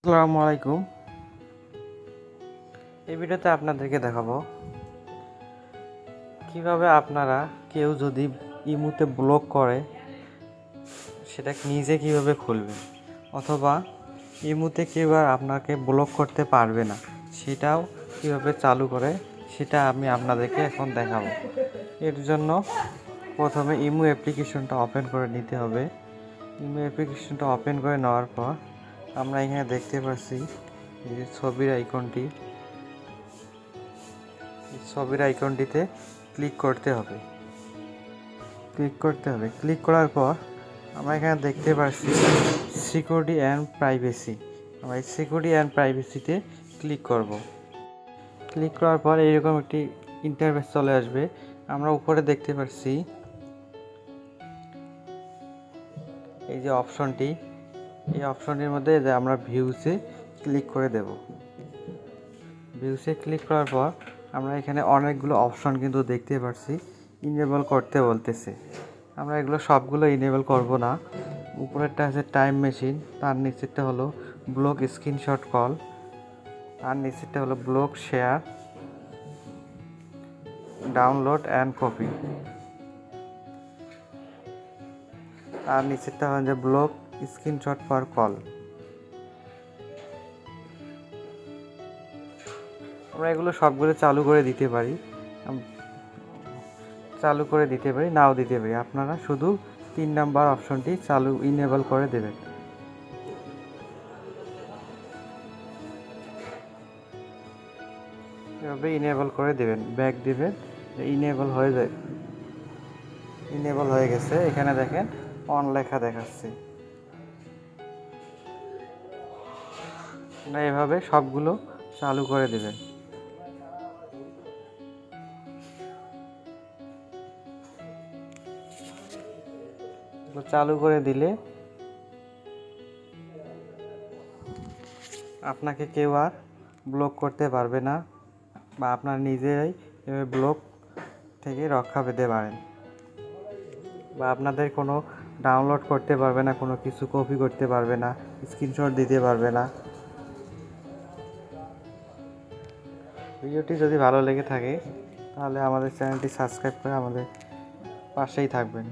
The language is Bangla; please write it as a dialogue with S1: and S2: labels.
S1: আসসালামু আলাইকুম। এই ভিডিওতে আপনাদেরকে দেখাবো কিভাবে আপনারা কেউ যদি ইমুতে ব্লক করে সেটা নিজে কিভাবে খুলবেন, অথবা ইমুতে কেউ আর আপনাকে ব্লক করতে পারবে না সেটাও কিভাবে চালু করে সেটা আমি আপনাদেরকে এখন দেখাবো। এর জন্য প্রথমে ইমু অ্যাপ্লিকেশনটা ওপেন করে নিতে হবে। ইমু অ্যাপ্লিকেশনটা ওপেন করে নেওয়ার পর আমরা এখানে দেখতে পাচ্ছি যে ছবির আইকনটিতে ক্লিক করতে হবে। ক্লিক করার পর আমরা এখানে দেখতে পাচ্ছি সিকিউরিটি অ্যান্ড প্রাইভেসি। আমরা এই সিকিউরিটি অ্যান্ড প্রাইভেসিতে ক্লিক করব। ক্লিক করার পর এইরকম একটি ইন্টারফেস চলে আসবে। আমরা উপরে দেখতে পাচ্ছি এই যে অপশনটি, এই অপশনটির মধ্যে যে আমরা ভিউসে ক্লিক করে দেব। ভিউসে ক্লিক করার পর আমরা এখানে অনেকগুলো অপশন কিন্তু দেখতে পাচ্ছি ইনেবল করতে বলতেছে। আমরা এগুলো সবগুলো ইনেবল করব না। উপরেরটা আছে টাইম মেশিন, তার নিচেরটা হলো ব্লক স্ক্রিনশট কল, তার নিচেরটা হলো block share, download and copy, তার নিচেরটা হলো যে ব্লক স্ক্রিনশট ফর কল। আমরা এগুলো সবগুলো চালু করে দিতে পারি, নাও দিতে পারি। আপনারা শুধু 3 নাম্বার অপশনটি ইনেবল করে দেবেন। এভাবে ইনেবল করে দেবেন, ব্যাক দেবেন, ইনেবল হয়ে গেছে। এখানে দেখেন অন লেখা দেখাচ্ছে। এভাবে সবগুলো চালু করে দেবেন। চালু করে দিলে আপনাকে কেউ আর ব্লক করতে পারবে না, বা আপনার নিজেরাই ব্লক থেকে রক্ষা পেতে পারেন, বা আপনাদের কোনো ডাউনলোড করতে পারবে না, কোনো কিছু কপি করতে পারবে না, স্ক্রিনশট দিতে পারবে না। ভিডিওটি যদি ভালো লেগে থাকে তাহলে আমাদের চ্যানেলটি সাবস্ক্রাইব করে আমাদের পাশেই থাকবেন।